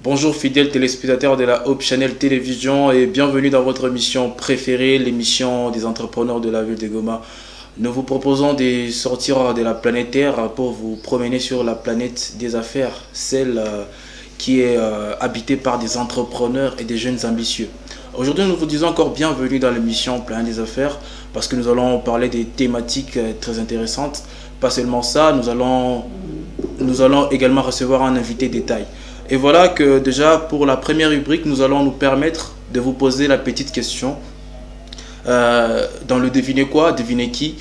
Bonjour fidèles téléspectateurs de la Hope Channel Télévision et bienvenue dans votre émission préférée, l'émission des entrepreneurs de la ville de Goma. Nous vous proposons de sortir de la planète Terre pour vous promener sur la planète des affaires, celle qui est habitée par des entrepreneurs et des jeunes ambitieux. Aujourd'hui, nous vous disons encore bienvenue dans l'émission Planète des affaires parce que nous allons parler des thématiques très intéressantes. Pas seulement ça, nous allons également recevoir un invité détail. Et voilà que déjà pour la première rubrique, nous allons nous permettre de vous poser la petite question. Dans le deviner quoi, deviner qui,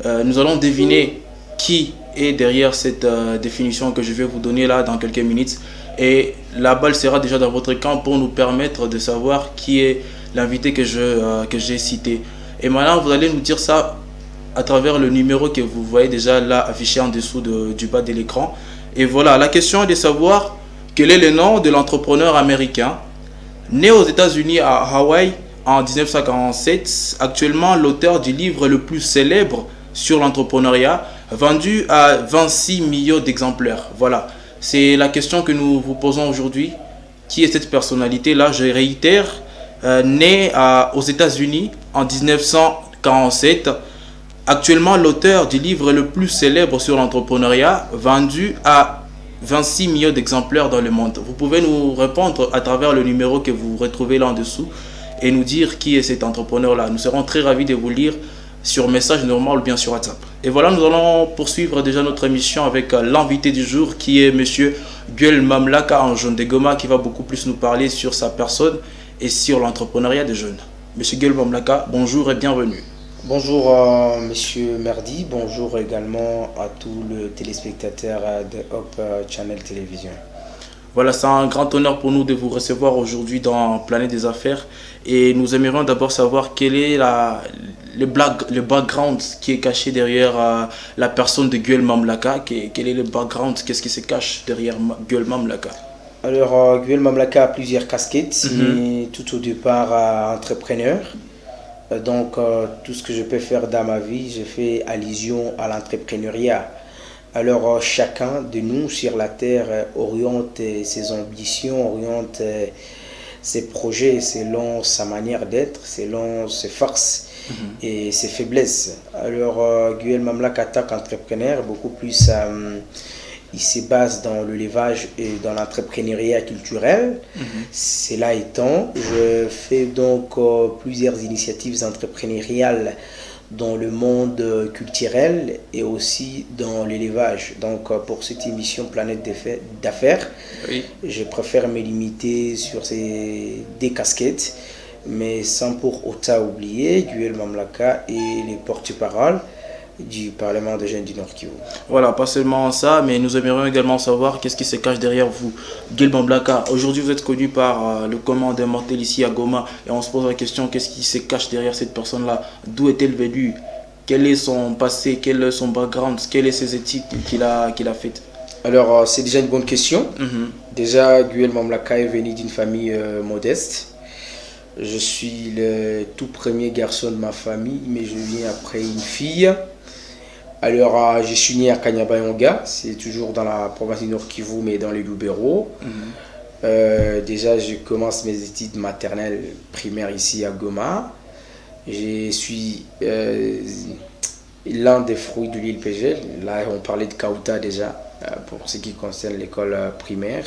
nous allons deviner qui est derrière cette définition que je vais vous donner là dans quelques minutes. Et la balle sera déjà dans votre camp pour nous permettre de savoir qui est l'invité que j'ai cité. Et maintenant, vous allez nous dire ça à travers le numéro que vous voyez déjà là affiché en dessous du bas de l'écran. Et voilà, la question est de savoir quel est le nom de l'entrepreneur américain né aux États-Unis à Hawaï en 1947, actuellement l'auteur du livre le plus célèbre sur l'entrepreneuriat, vendu à 26 millions d'exemplaires. Voilà, c'est la question que nous vous posons aujourd'hui. Qui est cette personnalité-là? Je réitère, né aux États-Unis en 1947, actuellement l'auteur du livre le plus célèbre sur l'entrepreneuriat, vendu à 26 millions d'exemplaires dans le monde. Vous pouvez nous répondre à travers le numéro que vous retrouvez là en dessous et nous dire qui est cet entrepreneur-là. Nous serons très ravis de vous lire sur message normal ou bien sur WhatsApp. Et voilà, nous allons poursuivre déjà notre émission avec l'invité du jour qui est Monsieur Guel Mamlaka en jeune de Goma qui va beaucoup plus nous parler sur sa personne et sur l'entrepreneuriat des jeunes. Monsieur Guel Mamlaka, bonjour et bienvenue. Bonjour Monsieur Merdi, bonjour également à tous les téléspectateurs de Hope Channel Télévision. Voilà, c'est un grand honneur pour nous de vous recevoir aujourd'hui dans Planète des Affaires et nous aimerions d'abord savoir quel est le background qui est caché derrière la personne de Guel Mamlaka. Quel est le background, qu'est-ce qui se cache derrière Guel Mamlaka? Alors Guel Mamlaka a plusieurs casquettes, mais tout au départ entrepreneur. Donc tout ce que je peux faire dans ma vie, je fais allusion à l'entrepreneuriat. Alors chacun de nous sur la terre oriente ses ambitions, oriente ses projets selon sa manière d'être, selon ses forces et ses faiblesses. Alors Guel Mamlaka en tant qu'entrepreneur, beaucoup plus il se base dans le l'élevage et dans l'entrepreneuriat culturel. Cela étant, je fais donc plusieurs initiatives entrepreneuriales dans le monde culturel et aussi dans l'élevage. Donc pour cette émission Planète d'affaires, je préfère me limiter sur ces deux casquettes, mais sans pour autant oublier Guel Mamlaka et les porte-paroles du Parlement des jeunes du Nord Kivu. Voilà, pas seulement ça, mais nous aimerions également savoir qu'est-ce qui se cache derrière vous. Guel Mamlaka, aujourd'hui vous êtes connu par le commandant mortel ici à Goma et on se pose la question, qu'est-ce qui se cache derrière cette personne-là? D'où est-elle venue? Quel est son passé? Quel est son background? Quelles sont ses études qu'il a faites? Alors c'est déjà une bonne question. Déjà Guel Mamlaka est venu d'une famille modeste. Je suis le tout premier garçon de ma famille, mais je viens après une fille. Alors, je suis né à Kanyabayonga, c'est toujours dans la province du Nord Kivu, mais dans les Lubero. Déjà, je commence mes études maternelles primaires ici à Goma. Je suis l'un des fruits de l'île PG. Là, on parlait de Kauta déjà, pour ce qui concerne l'école primaire.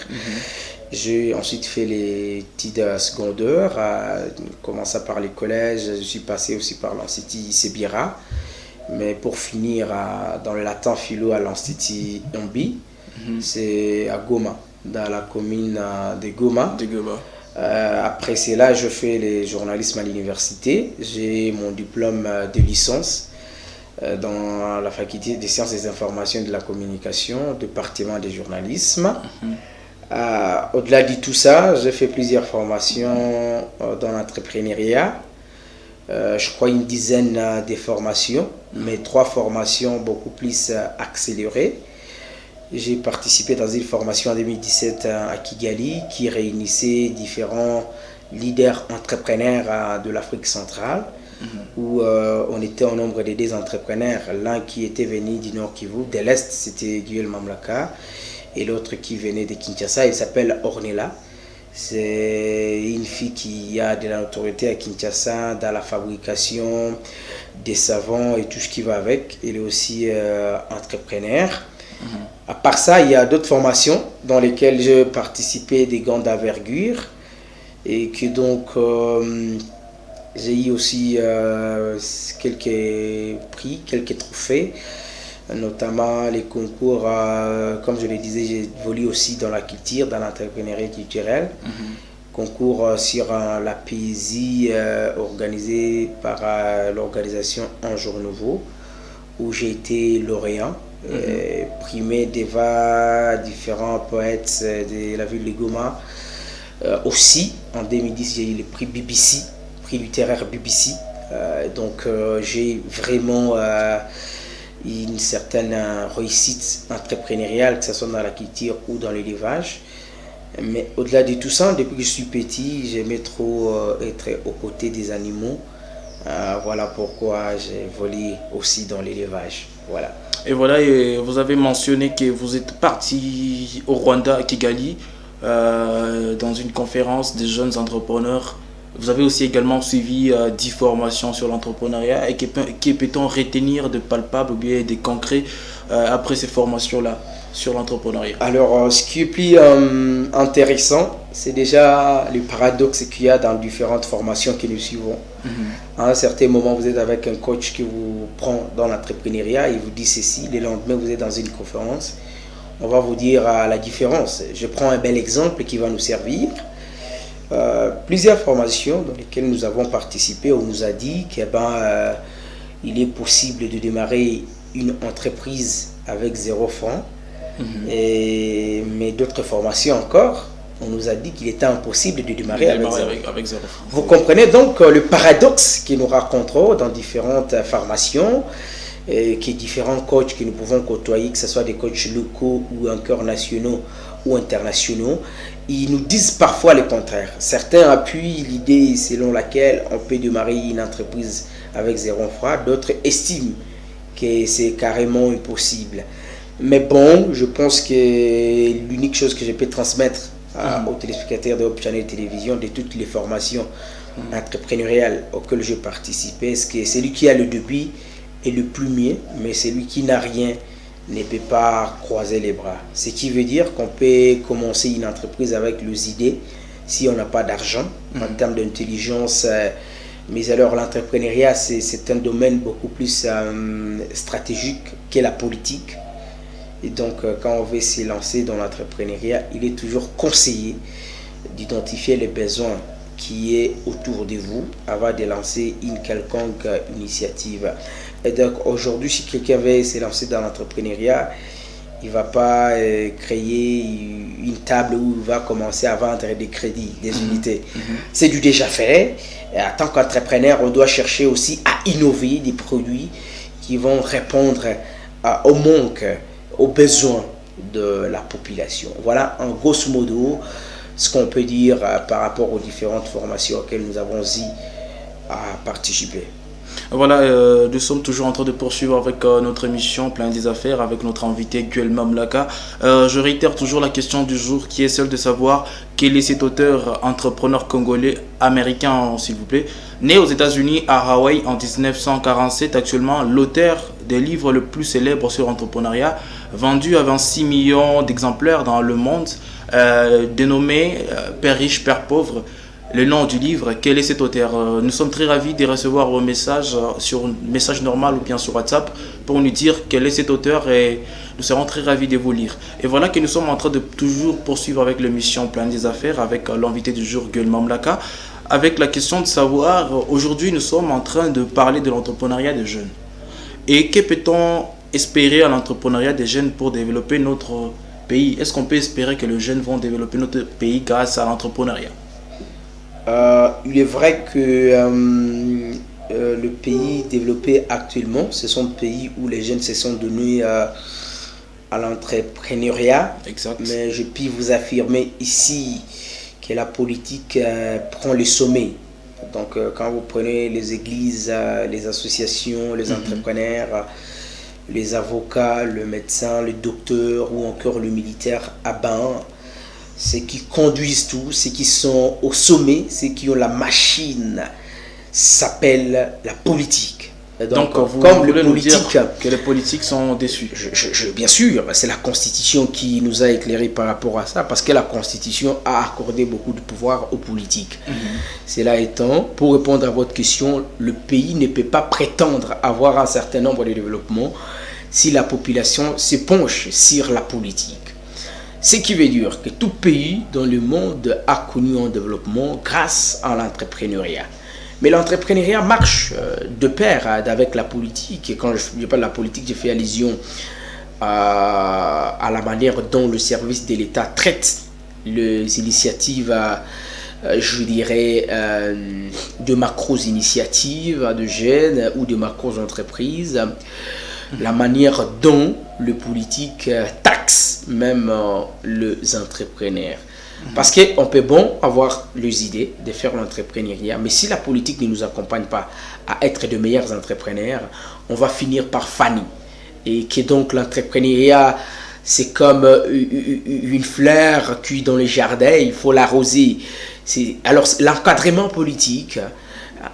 J'ai ensuite fait les études secondaires, commençant par les collèges. Je suis passé aussi par l'Institut Sebira. Mais pour finir dans le latin philo à l'Institut Yombi, c'est à Goma, dans la commune de Goma. Après cela, je fais le journalisme à l'université. J'ai mon diplôme de licence dans la faculté des sciences des informations et de la communication, département de journalisme. Au-delà de tout ça, j'ai fait plusieurs formations dans l'entrepreneuriat. Je crois une dizaine de formations, mais 3 formations beaucoup plus accélérées. J'ai participé dans une formation en 2017 à Kigali qui réunissait différents leaders entrepreneurs de l'Afrique centrale, où on était au nombre de 2 entrepreneurs. L'un qui était venu du Nord Kivu, de l'Est, c'était Guel Mamlaka, et l'autre qui venait de Kinshasa, il s'appelle Ornella. C'est une fille qui a de la notoriété à Kinshasa dans la fabrication des savons et tout ce qui va avec. Elle est aussi entrepreneur. À part ça, il y a d'autres formations dans lesquelles j'ai participé, des grandes d'envergure, et que donc j'ai eu aussi quelques prix, quelques trophées, notamment les concours, comme je le disais, j'ai évolué aussi dans la culture, dans l'entrepreneuriat culturel. Concours sur la poésie organisé par l'organisation Un Jour Nouveau, où j'ai été lauréat. Primé devant différents poètes de la ville de Goma. Aussi, en 2010, j'ai eu le prix BBC, prix littéraire BBC. Donc, j'ai vraiment une certaine réussite entrepreneuriale, que ce soit dans la culture ou dans l'élevage. Mais au-delà de tout ça, depuis que je suis petit, j'aimais trop être aux côtés des animaux. Voilà pourquoi j'ai volé aussi dans l'élevage. Voilà. Et voilà, et vous avez mentionné que vous êtes parti au Rwanda, à Kigali, dans une conférence des jeunes entrepreneurs. Vous avez aussi également suivi 10 formations sur l'entrepreneuriat. Et que peut-on retenir de palpable ou bien de concret après ces formations-là sur l'entrepreneuriat? Alors, ce qui est plus intéressant, c'est déjà le paradoxe qu'il y a dans différentes formations que nous suivons. À un certain moment, vous êtes avec un coach qui vous prend dans l'entrepreneuriat, il vous dit ceci, le lendemain, vous êtes dans une conférence, on va vous dire la différence. Je prends un bel exemple qui va nous servir. Plusieurs formations dans lesquelles nous avons participé, on nous a dit qu'il il est possible de démarrer une entreprise avec 0 francs. Mais d'autres formations encore, on nous a dit qu'il était impossible de démarrer avec 0 francs. Vous comprenez donc le paradoxe que nous racontons dans différentes formations, que différents coachs que nous pouvons côtoyer, que ce soit des coachs locaux ou encore nationaux ou internationaux, ils nous disent parfois le contraire. Certains appuient l'idée selon laquelle on peut démarrer une entreprise avec 0 francs, d'autres estiment que c'est carrément impossible. Mais bon, je pense que l'unique chose que je peux transmettre aux téléspectateurs de Hope Channel Télévision, de toutes les formations entrepreneuriales auxquelles j'ai participé, c'est que celui qui a le début est le plus mieux, mais celui qui n'a rien ne peut pas croiser les bras. Ce qui veut dire qu'on peut commencer une entreprise avec les idées si on n'a pas d'argent en termes d'intelligence. Mais alors l'entrepreneuriat, c'est un domaine beaucoup plus stratégique que la politique. Et donc, quand on veut se lancer dans l'entrepreneuriat, il est toujours conseillé d'identifier les besoins qui est autour de vous avant de lancer une quelconque initiative. Et donc, aujourd'hui, si quelqu'un veut se lancer dans l'entrepreneuriat, il ne va pas créer une table où il va commencer à vendre des crédits, des unités. C'est du déjà fait. Et en tant qu'entrepreneur, on doit chercher aussi à innover des produits qui vont répondre au manque, aux besoins de la population. Voilà en grosso modo ce qu'on peut dire par rapport aux différentes formations auxquelles nous avons eu à participer. Voilà, nous sommes toujours en train de poursuivre avec notre émission Plein des Affaires avec notre invité Guelma Mlaka. Je réitère toujours la question du jour qui est celle de savoir quel est cet auteur entrepreneur congolais américain, s'il vous plaît. Né aux États-Unis à Hawaï en 1947, actuellement l'auteur des livres le plus célèbres sur l'entrepreneuriat, vendu à 26 millions d'exemplaires dans le monde, dénommé Père riche, Père pauvre. Le nom du livre, quel est cet auteur? Nous sommes très ravis de recevoir vos messages sur un message normal ou bien sur WhatsApp pour nous dire quel est cet auteur et nous serons très ravis de vous lire. Et voilà que nous sommes en train de toujours poursuivre avec l'émission Plein des Affaires avec l'invité du jour Guelma Mlaka, avec la question de savoir, aujourd'hui nous sommes en train de parler de l'entrepreneuriat des jeunes. Et que peut-on espérer à l'entrepreneuriat des jeunes pour développer notre pays? Est-ce qu'on peut espérer que les jeunes vont développer notre pays grâce à l'entrepreneuriat? Il est vrai que le pays développé actuellement, ce sont des pays où les jeunes se sont donnés à l'entrepreneuriat. Exact. Mais je puis vous affirmer ici que la politique prend le sommet. Donc quand vous prenez les églises, les associations, les entrepreneurs, les avocats, le médecin, le docteur ou encore le militaire à Ban, ceux qui conduisent tout, ceux qui sont au sommet, ceux qui ont la machine, s'appelle la politique. Donc vous comme voulez le nous politique, dire que les politiques sont déçus. bien sûr, c'est la Constitution qui nous a éclairé par rapport à ça, parce que la Constitution a accordé beaucoup de pouvoir aux politiques. Cela étant, pour répondre à votre question, le pays ne peut pas prétendre avoir un certain nombre de développements si la population se penche sur la politique. Ce qui veut dire que tout pays dans le monde a connu un développement grâce à l'entrepreneuriat. Mais l'entrepreneuriat marche de pair avec la politique. Et quand je parle de la politique, je fais allusion à la manière dont le service de l'État traite les initiatives, je dirais, de macro-initiatives de jeunes ou de macro-entreprises. La manière dont le politique taxe même les entrepreneurs. Parce qu'on peut bon avoir les idées de faire l'entrepreneuriat, mais si la politique ne nous accompagne pas à être de meilleurs entrepreneurs, on va finir par faner. Et que donc l'entrepreneuriat, c'est comme une fleur cuite dans le jardin, il faut l'arroser. Alors l'encadrement politique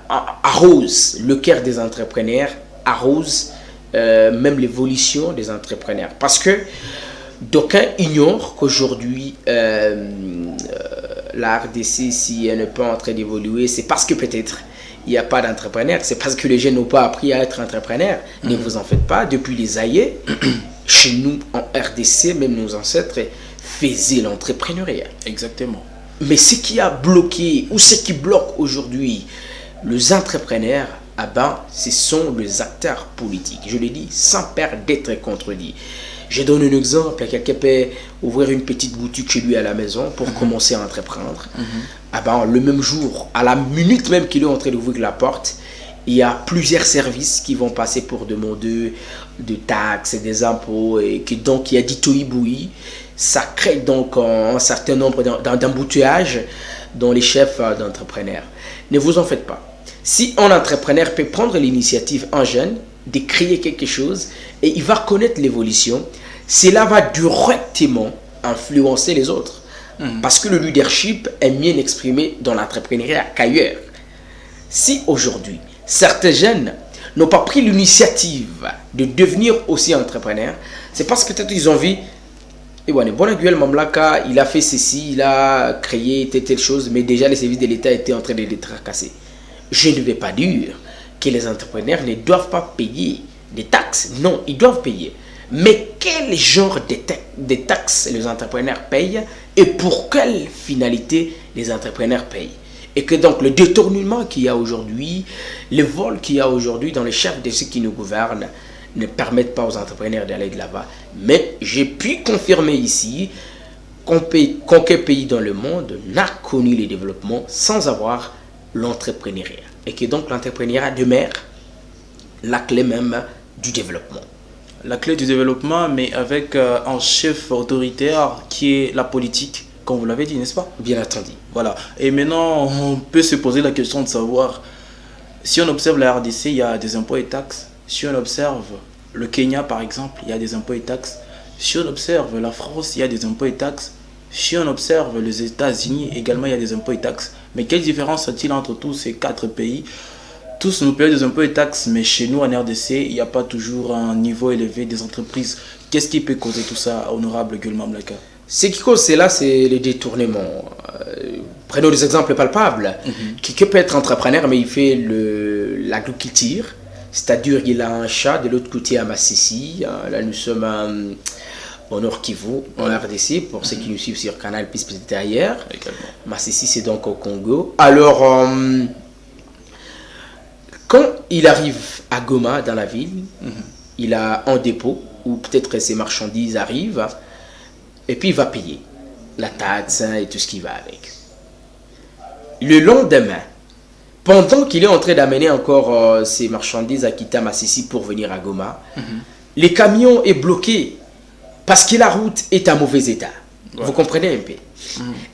arrose le cœur des entrepreneurs, arrose même l'évolution des entrepreneurs. Parce que d'aucuns ignorent qu'aujourd'hui, la RDC, si elle n'est pas en train d'évoluer, c'est parce que peut-être il n'y a pas d'entrepreneurs, c'est parce que les jeunes n'ont pas appris à être entrepreneurs. Ne vous en faites pas, depuis les aïeux, chez nous en RDC, même nos ancêtres faisaient l'entrepreneuriat. Exactement. Mais ce qui a bloqué, ou ce qui bloque aujourd'hui les entrepreneurs, ah ben, ce sont les acteurs politiques. Je le dis sans peur d'être contredit. Je donne un exemple, quelqu'un peut ouvrir une petite boutique chez lui à la maison pour commencer à entreprendre. Ah ben, le même jour, à la minute même qu'il est en train d'ouvrir la porte, il y a plusieurs services qui vont passer pour demander des taxes, des impôts, et que donc il y a dit toïboui. Ça crée donc un certain nombre d'embouteillages dans les chefs d'entrepreneurs. Ne vous en faites pas. Si un entrepreneur peut prendre l'initiative en jeune de créer quelque chose et il va connaître l'évolution, cela va directement influencer les autres. Parce que le leadership est mieux exprimé dans l'entrepreneuriat qu'ailleurs. Si aujourd'hui, certains jeunes n'ont pas pris l'initiative de devenir aussi entrepreneurs, c'est parce que peut-être ils ont vu, et voilà, Bonaguel Mamlaka, il a fait ceci, il a créé telle chose, mais déjà les services de l'État étaient en train de les tracasser. Je ne vais pas dire que les entrepreneurs ne doivent pas payer des taxes. Non, ils doivent payer. Mais quel genre de taxes les entrepreneurs payent et pour quelle finalité les entrepreneurs payent? Et que donc le détournement qu'il y a aujourd'hui, le vol qu'il y a aujourd'hui dans les chefs de ceux qui nous gouvernent ne permettent pas aux entrepreneurs d'aller de là-bas. Mais j'ai pu confirmer ici qu'aucun pays dans le monde n'a connu le développement sans avoir l'entrepreneuriat. Et que donc l'entrepreneuriat demeure la clé même du développement. La clé du développement, mais avec un chef autoritaire qui est la politique, comme vous l'avez dit, n'est-ce pas? Bien entendu. Voilà. Et maintenant, on peut se poser la question de savoir, si on observe la RDC, il y a des impôts et taxes. Si on observe le Kenya, par exemple, il y a des impôts et taxes. Si on observe la France, il y a des impôts et taxes. Si on observe les États-Unis, également, il y a des impôts et taxes. Mais quelle différence y a-t-il entre tous ces 4 pays? Tous nous payons des impôts et taxes, mais chez nous, en RDC, il n'y a pas toujours un niveau élevé des entreprises. Qu'est-ce qui peut causer tout ça, honorable Guel Mamlaka? Ce qui cause cela, c'est les détournements. Prenons des exemples palpables. Quelqu'un peut être entrepreneur, mais il fait l'agriculture. C'est-à-dire qu'il a un chat de l'autre côté à Massissi. Là, nous sommes au Nord Kivu, en RDC, pour ceux qui nous suivent sur Canal Plus peut-être ailleurs. Massissi, c'est donc au Congo. Alors, quand il arrive à Goma, dans la ville, il a un dépôt où peut-être ses marchandises arrivent, et puis il va payer la taxe et tout ce qui va avec. Le lendemain, pendant qu'il est en train d'amener encore ses marchandises à Kita-Massissi pour venir à Goma, le camion est bloqué parce que la route est en mauvais état. Ouais. Vous comprenez un peu?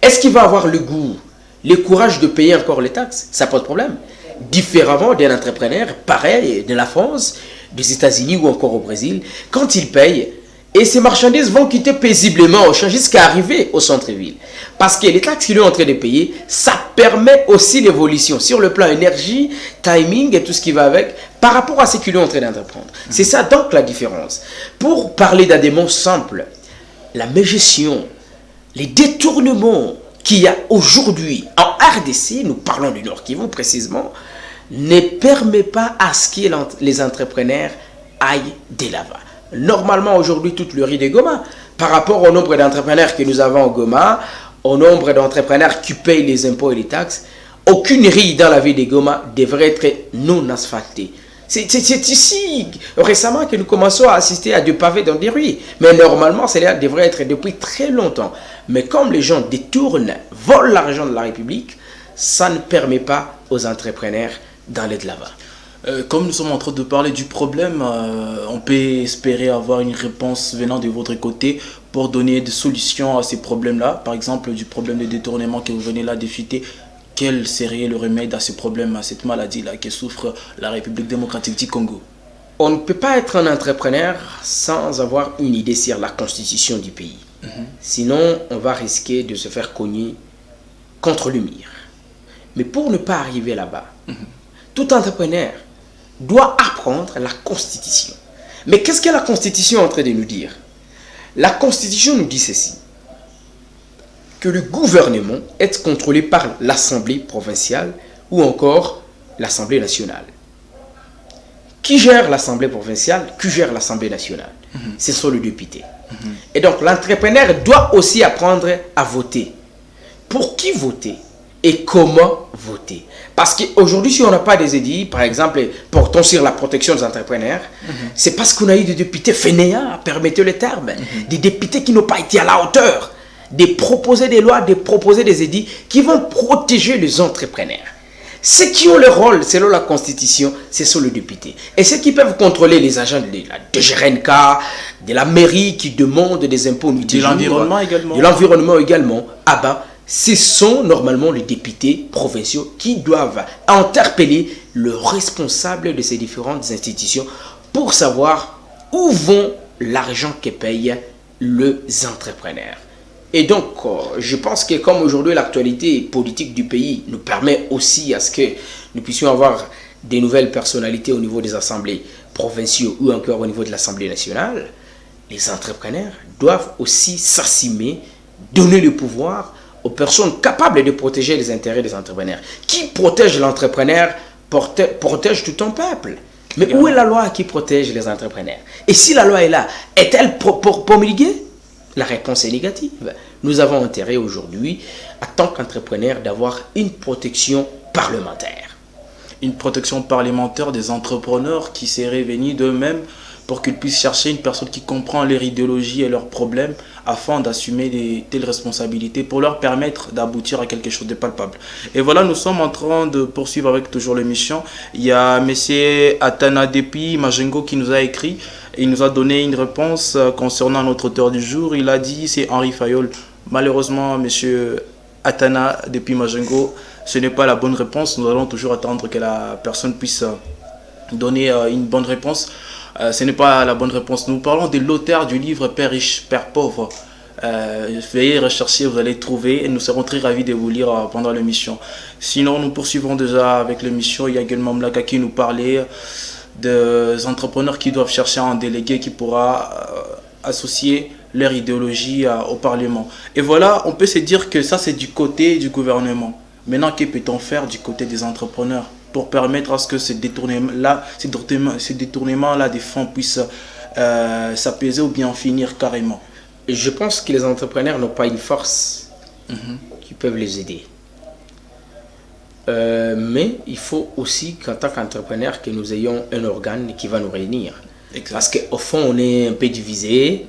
Est-ce qu'il va avoir le goût, le courage de payer encore les taxes? Ça pose problème. Différemment d'un entrepreneur, pareil, de la France, des États-Unis ou encore au Brésil, quand il paye, Et ces marchandises vont quitter paisiblement Auchan jusqu'à arriver au centre-ville. Parce que les taxes qu'ils sont en train de payer, ça permet aussi l'évolution sur le plan énergie, timing et tout ce qui va avec, par rapport à ce qu'ils sont en train d'entreprendre. C'est ça donc la différence. Pour parler d'éléments simples, la mégestion, les détournements qu'il y a aujourd'hui en RDC, nous parlons du Nord Kivu précisément, ne permet pas à ce que les entrepreneurs aillent de l'avant. Normalement, aujourd'hui, toute le riz de Goma, par rapport au nombre d'entrepreneurs que nous avons au Goma, au nombre d'entrepreneurs qui payent les impôts et les taxes, aucune rue dans la ville de Goma devrait être non asphaltée. C'est ici, récemment, que nous commençons à assister à du pavé dans des rues. Mais normalement, cela devrait être depuis très longtemps. Mais comme les gens détournent, volent l'argent de la République, ça ne permet pas aux entrepreneurs d'aller de l'avant. Comme nous sommes en train de parler du problème, on peut espérer avoir une réponse venant de votre côté pour donner des solutions à ces problèmes-là. Par exemple, du problème de détournement que vous venez là d'éfuter. Quel serait le remède à ce problème, à cette maladie-là que souffre la République démocratique du Congo? On ne peut pas être un entrepreneur sans avoir une idée sur la constitution du pays. Sinon, on va risquer de se faire cogner contre le mur. Mais pour ne pas arriver là-bas, tout entrepreneur doit apprendre la Constitution. Mais qu'est-ce que la Constitution est en train de nous dire? La Constitution nous dit ceci, que le gouvernement est contrôlé par l'Assemblée provinciale ou encore l'Assemblée nationale. Qui gère l'Assemblée provinciale? Qui gère l'Assemblée nationale? Ce sont les députés. Et donc l'entrepreneur doit aussi apprendre à voter. Pour qui voter? Et comment voter? Parce qu'aujourd'hui, si on n'a pas des édits, par exemple, portant sur la protection des entrepreneurs, c'est parce qu'on a eu des députés fainéants, permettez le terme, des députés qui n'ont pas été à la hauteur, de proposer des lois, de proposer des édits qui vont protéger les entrepreneurs. Ceux qui ont le rôle, selon la Constitution, ce sont les députés. Et ceux qui peuvent contrôler les agents de la DGRNK, de la mairie qui demandent des impôts. De l'environnement également. De l'environnement également. Ah ben, ce sont normalement les députés provinciaux qui doivent interpeller le responsable de ces différentes institutions pour savoir où vont l'argent que payent les entrepreneurs. Et donc, je pense que comme aujourd'hui l'actualité politique du pays nous permet aussi à ce que nous puissions avoir des nouvelles personnalités au niveau des assemblées provinciales ou encore au niveau de l'Assemblée nationale, les entrepreneurs doivent aussi s'assumer, donner le pouvoir aux personnes capables de protéger les intérêts des entrepreneurs. Qui protège l'entrepreneur protège tout un peuple. Mais où est la loi qui protège les entrepreneurs? Et si la loi est là, est-elle promulguée? La réponse est négative. Nous avons intérêt aujourd'hui, en tant qu'entrepreneurs, d'avoir une protection parlementaire. Une protection parlementaire des entrepreneurs qui seraient venus d'eux-mêmes pour qu'ils puissent chercher une personne qui comprend leur idéologie et leurs problèmes afin d'assumer des telles responsabilités pour leur permettre d'aboutir à quelque chose de palpable. Et voilà, nous sommes en train de poursuivre avec toujours l'émission. Il y a M. Atana Depi Majengo qui nous a écrit. Il nous a donné une réponse concernant notre auteur du jour. Il a dit, c'est Henri Fayol. Malheureusement, M. Atana Depi Majengo, ce n'est pas la bonne réponse. Nous allons toujours attendre que la personne puisse donner une bonne réponse. Ce n'est pas la bonne réponse. Nous parlons de l'auteur du livre Père riche, Père pauvre. Veuillez rechercher, vous allez trouver et nous serons très ravis de vous lire pendant l'émission. Sinon, nous poursuivons déjà avec l'émission. Il y a également Mlaka qui nous parlait des entrepreneurs qui doivent chercher un délégué qui pourra associer leur idéologie au Parlement. Et voilà, on peut se dire que ça c'est du côté du gouvernement. Maintenant, que peut-on faire du côté des entrepreneurs pour permettre à ce que ces détournements-là des fonds puissent s'apaiser ou bien finir carrément? Je pense que les entrepreneurs n'ont pas une force qui peuvent les aider. Mais il faut aussi qu'en tant qu'entrepreneur, que nous ayons un organe qui va nous réunir. Exact. Parce qu'au fond, on est un peu divisé,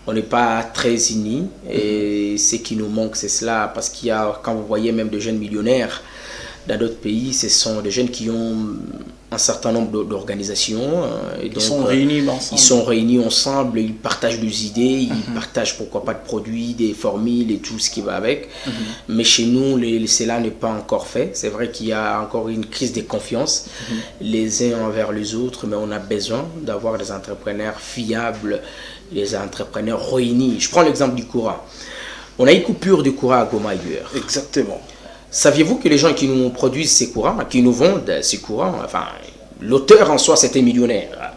on n'est pas très unis. Et ce qui nous manque, c'est cela. Parce qu'il y a, quand vous voyez même de jeunes millionnaires dans d'autres pays, ce sont des jeunes qui ont un certain nombre d'organisations. Ils sont réunis ensemble. Ils sont réunis ensemble, ils partagent des idées, ils partagent pourquoi pas de produits, des formules et tout ce qui va avec. Mais chez nous, cela n'est pas encore fait. C'est vrai qu'il y a encore une crise de confiance les uns envers les autres, mais on a besoin d'avoir des entrepreneurs fiables les entrepreneurs réunis. Je prends l'exemple du courant. On a une coupure de courant à Goma ailleurs. Exactement. Saviez-vous que les gens qui nous produisent ces courants, qui nous vendent ces courants, enfin, l'auteur en soi, c'était millionnaire.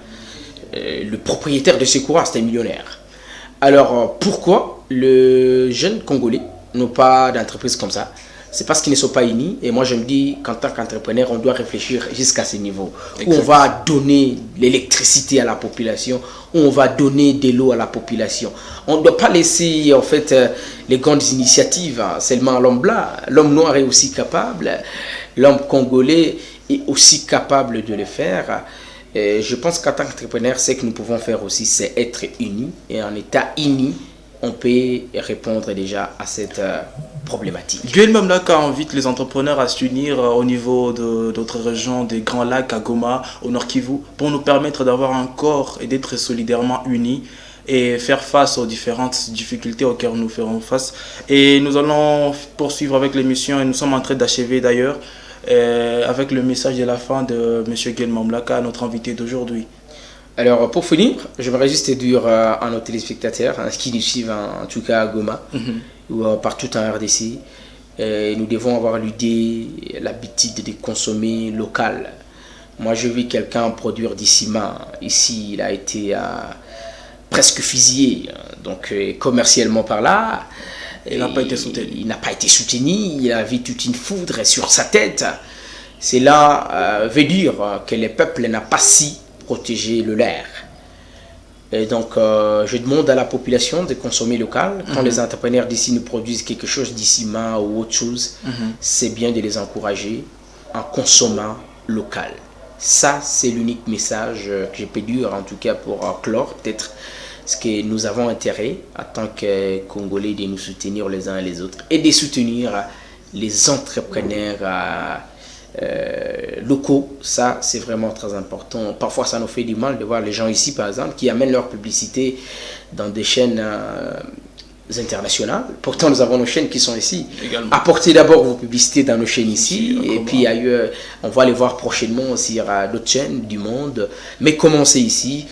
Le propriétaire de ces courants, c'était millionnaire. Alors, pourquoi les jeunes Congolais n'ont pas d'entreprise comme ça? C'est parce qu'ils ne sont pas unis. Et moi, je me dis qu'en tant qu'entrepreneur, on doit réfléchir jusqu'à ce niveau. Où on va donner l'électricité à la population, où on va donner de l'eau à la population. On ne doit pas laisser, en fait, les grandes initiatives seulement à l'homme blanc. L'homme noir est aussi capable. L'homme congolais est aussi capable de le faire. Et je pense qu'en tant qu'entrepreneur, ce que nous pouvons faire aussi, c'est être unis. Et en état uni, on peut répondre déjà à cette problématique. Guel Mamlaka invite les entrepreneurs à s'unir au niveau d'autres régions, des Grands Lacs, à Goma, au Nord Kivu, pour nous permettre d'avoir un corps et d'être solidairement unis et faire face aux différentes difficultés auxquelles nous ferons face. Et nous allons poursuivre avec l'émission et nous sommes en train d'achever d'ailleurs avec le message de la fin de M. Guel Mamlaka, notre invité d'aujourd'hui. Alors, pour finir, j'aimerais juste dire à nos téléspectateurs, qui nous suivent en tout cas à Goma, ou partout en RDC, nous devons avoir l'idée, l'habitude de consommer local. Moi, je vis quelqu'un produire du ciment. Ici, il a été presque fusillé, donc commercialement par là. Il n'a pas été soutenu. Il n'a pas été soutenu, il a vu toute une foudre sur sa tête. Cela veut dire que le peuple n'a pas si protéger le leur. Et donc, je demande à la population de consommer local. Quand les entrepreneurs d'ici nous produisent quelque chose d'ici ou autre chose, c'est bien de les encourager en consommant local. Ça, c'est l'unique message que je peux dire, en tout cas pour clore, peut-être, ce que nous avons intérêt, en tant que Congolais, de nous soutenir les uns et les autres et de soutenir les entrepreneurs locaux. Ça, c'est vraiment très important. Parfois, ça nous fait du mal de voir les gens ici, par exemple, qui amènent leur publicité dans des chaînes internationales. Pourtant, nous avons nos chaînes qui sont ici. Également. Apportez d'abord vos publicités dans nos chaînes ici, et puis ailleurs, on va les voir prochainement sur d'autres chaînes du monde. Mais commencez ici,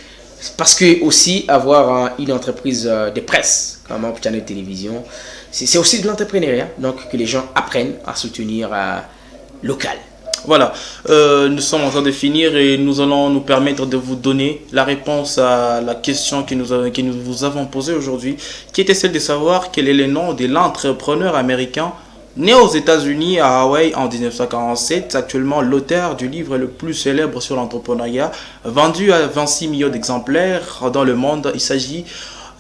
parce que aussi avoir une entreprise de presse, comme un channel de télévision, c'est aussi de l'entrepreneuriat. Donc, que les gens apprennent à soutenir local. Voilà, nous sommes en train de finir et nous allons nous permettre de vous donner la réponse à la question que nous vous avons posée aujourd'hui, qui était celle de savoir quel est le nom de l'entrepreneur américain né aux États-Unis à Hawaï en 1947, actuellement l'auteur du livre le plus célèbre sur l'entrepreneuriat, vendu à 26 millions d'exemplaires dans le monde. Il s'agit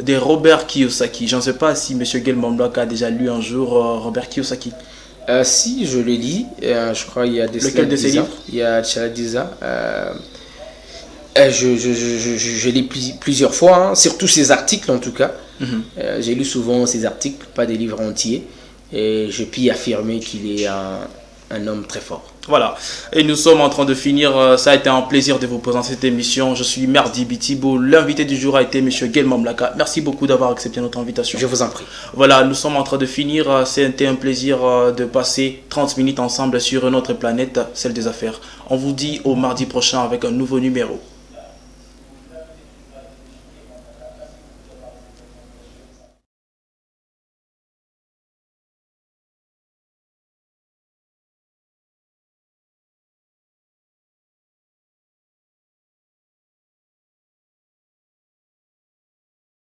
de Robert Kiyosaki. Je ne sais pas si M. Guel Mamlaka a déjà lu un jour Robert Kiyosaki. Si, je l'ai lu, je crois il y a des Lequel de ces livres? Il y a 10 ans. Je lis plusieurs fois, surtout ses articles en tout cas. J'ai lu souvent ses articles, pas des livres entiers. Et je puis affirmer qu'il est un homme très fort. Voilà, et nous sommes en train de finir. Ça a été un plaisir de vous présenter cette émission. Je suis Merdi Bitibo. L'invité du jour a été M. Guel Mamlaka. Merci beaucoup d'avoir accepté notre invitation. Je vous en prie. Voilà, nous sommes en train de finir. C'était un plaisir de passer 30 minutes ensemble sur notre planète, celle des affaires. On vous dit au mardi prochain avec un nouveau numéro.